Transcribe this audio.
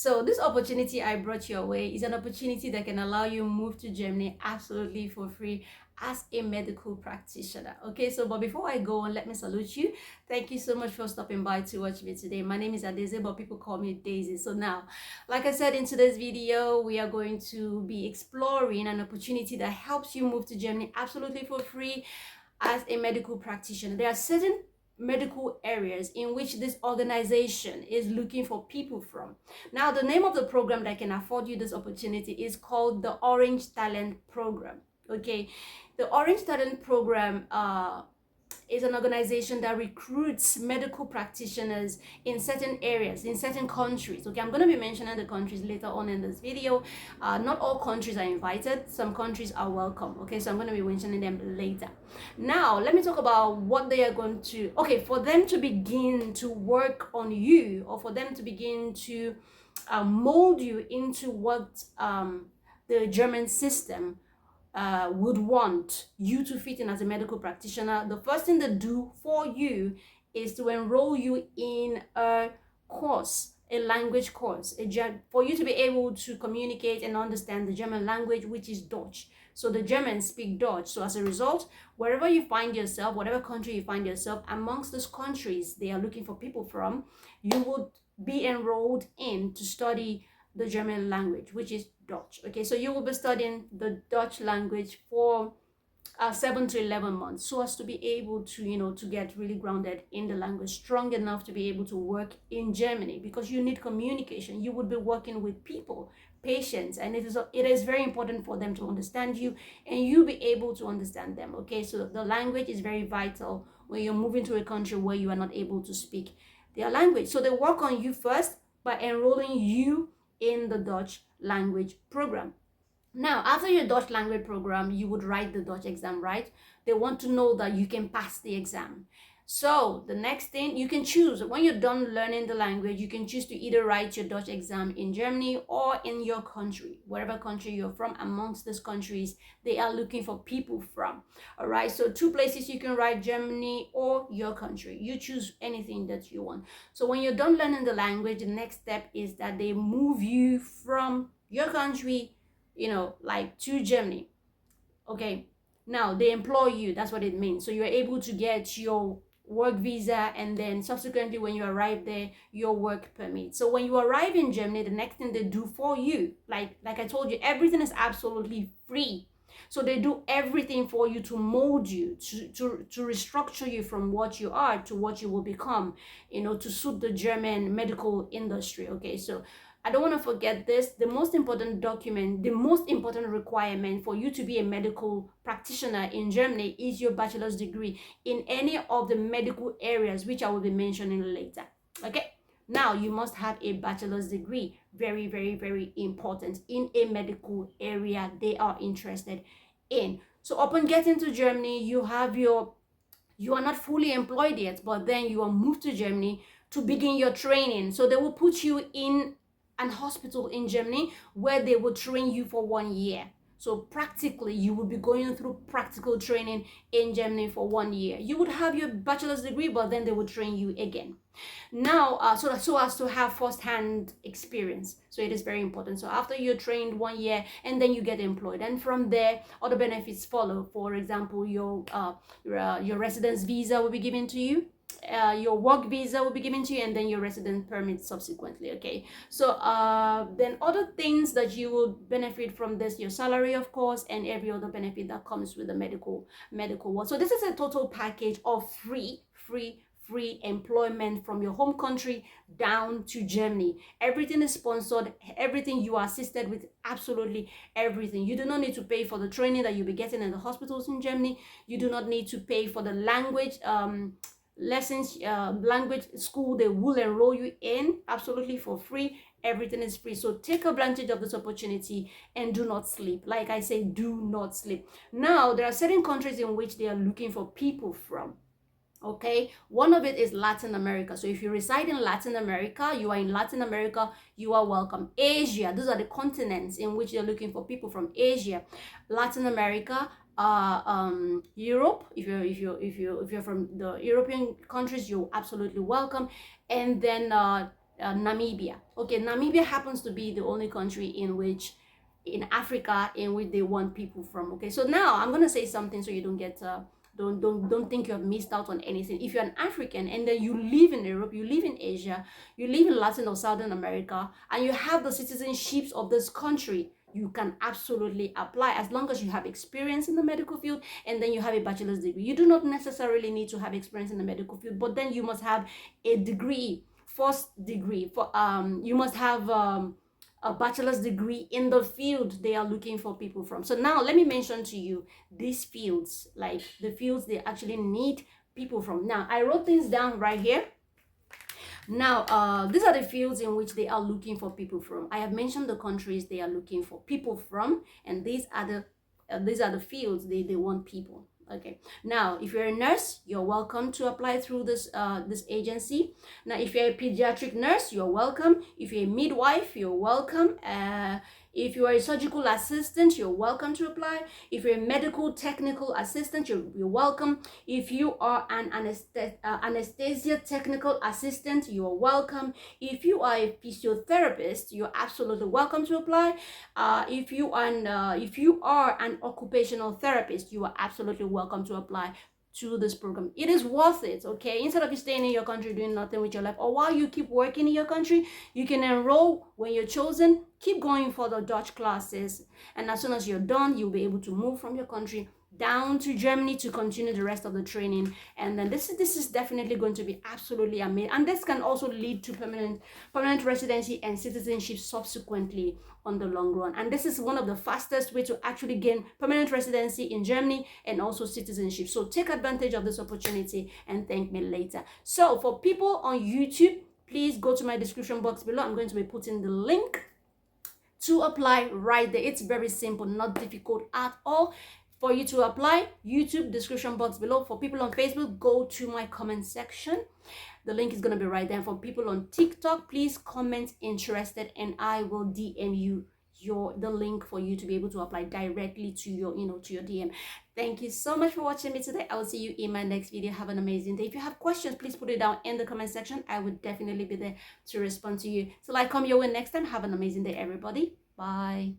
So this opportunity I brought your way is an opportunity that can allow you move to Germany absolutely for free as a medical practitioner. Okay, so but before I go on, let me salute you. Thank you so much for stopping by to watch me today. My name is Adeze, but people call me Daisy. So now, like I said in today's video, we are going to be exploring an opportunity that helps you move to Germany absolutely for free as a medical practitioner. There are certain medical areas in which this organization is looking for people from. Now, the name of the program that can afford you this opportunity is called the Orange Talent Program. Okay, the Orange Talent Program is an organization that recruits medical practitioners in certain areas, in certain countries. Okay, I'm going to be mentioning the countries later on in this video. Not all countries are invited. Some countries are welcome. Okay, so I'm going to be mentioning them later. Now, let me talk about what they are going to, okay, for them to begin to work on you, or for them to begin to mold you into what the German system would want you to fit in as a medical practitioner. The first thing they do for you is to enroll you in a course, a language course, for you to be able to communicate and understand the German language, which is Dutch. So the Germans speak Dutch. So as a result, wherever you find yourself, whatever country you find yourself, amongst those countries they are looking for people from, you would be enrolled in to study the German language, which is Dutch. Okay, so you will be studying the Dutch language for 7 to 11 months, so as to be able to to get really grounded in the language, strong enough to be able to work in Germany, because you need communication. You would be working with people, patients, and it is very important for them to understand you and you be able to understand them. Okay, so the language is very vital when you're moving to a country where you are not able to speak their language. So they work on you first by enrolling you in the Dutch language program. Now, after your Dutch language program, you would write the Dutch exam, right? They want to know that you can pass the exam. So the next thing, you can choose, when you're done learning the language, you can choose to either write your Dutch exam in Germany or in your country, wherever country you're from. Amongst these countries, they are looking for people from. All right, so 2 places you can write: Germany or your country. You choose anything that you want. So when you're done learning the language, the next step is that they move you from your country, like to Germany. Okay, now they employ you. That's what it means. So you're able to get your work visa, and then subsequently when you arrive there, your work permit. So when you arrive in Germany, the next thing they do for you, like I told you, everything is absolutely free. So they do everything for you to mold you, to restructure you from what you are to what you will become, to suit the German medical industry. Okay, so I don't want to forget this. The most important document, the most important requirement for you to be a medical practitioner in Germany is your bachelor's degree in any of the medical areas, which I will be mentioning later. Okay? Now, you must have a bachelor's degree. Very, very, very important in a medical area they are interested in. So upon getting to Germany, you are not fully employed yet, but then you are moved to Germany to begin your training. So they will put you in an hospital in Germany where they will train you for 1 year. So practically, you will be going through practical training in Germany for 1 year. You would have your bachelor's degree, but then they will train you again. Now, so as to have first-hand experience. So it is very important. So after you're trained 1 year, and then you get employed, and from there, other benefits follow. For example, your residence visa will be given to you. Your work visa will be given to you, and then your resident permit subsequently. Okay, so then other things that you will benefit from this: your salary, of course, and every other benefit that comes with the medical work. So this is a total package of free employment from your home country down to Germany. Everything is sponsored, everything you are assisted with, absolutely everything. You do not need to pay for the training that you'll be getting in the hospitals in Germany. You do not need to pay for the language lessons, language school they will enroll you in, absolutely for free. Everything is free. So take advantage of this opportunity and do not sleep. Like I say, do not sleep. Now, there are certain countries in which they are looking for people from. Okay, one of it is Latin America. So if you reside in Latin America, you are in Latin America, you are welcome. Asia, those are the continents in which they're looking for people from. Asia, Latin America, Europe. If you're from the European countries, you're absolutely welcome. And then Namibia. Okay, Namibia happens to be the only country in Africa in which they want people from. Okay, so now I'm gonna say something so you don't get don't think you have missed out on anything. If you're an African and then you live in Europe, you live in Asia, you live in Latin or Southern America, and you have the citizenships of this country, you can absolutely apply as long as you have experience in the medical field and then you have a bachelor's degree. You do not necessarily need to have experience in the medical field, but then you must have a degree, first degree. You must have a bachelor's degree in the field they are looking for people from. So now let me mention to you these fields, like the fields they actually need people from. Now I wrote things down right here. Now, these are the fields in which they are looking for people from. I have mentioned the countries they are looking for people from, and these are the fields they want people. Okay, now if you're a nurse, you're welcome to apply through this agency. Now if you're a pediatric nurse, you're welcome. If you're a midwife, you're welcome. If you are a surgical assistant, you're welcome to apply. If you're a medical technical assistant, you're welcome. If you are an anesthesia technical assistant, you're welcome. If you are a physiotherapist, you're absolutely welcome to apply. If you are an occupational therapist, you are absolutely welcome to apply to this program. It is worth it, okay? Instead of you staying in your country doing nothing with your life, or while you keep working in your country, you can enroll when you're chosen, keep going for the Dutch classes, and as soon as you're done, you'll be able to move from your country down to Germany to continue the rest of the training. And then this is definitely going to be absolutely amazing, and this can also lead to permanent residency and citizenship subsequently on the long run. And this is one of the fastest way to actually gain permanent residency in Germany and also citizenship. So take advantage of this opportunity and thank me later. So for people on YouTube, please go to my description box below. I'm going to be putting the link to apply right there. It's very simple, not difficult at all. For you to apply, YouTube description box below. For people on Facebook, go to my comment section. The link is going to be right there. For people on TikTok, please comment interested and I will DM you the link for you to be able to apply directly to your DM. Thank you so much for watching me today. I will see you in my next video. Have an amazing day. If you have questions, please put it down in the comment section. I would definitely be there to respond to you. Till I come your way next time, have an amazing day, everybody. Bye.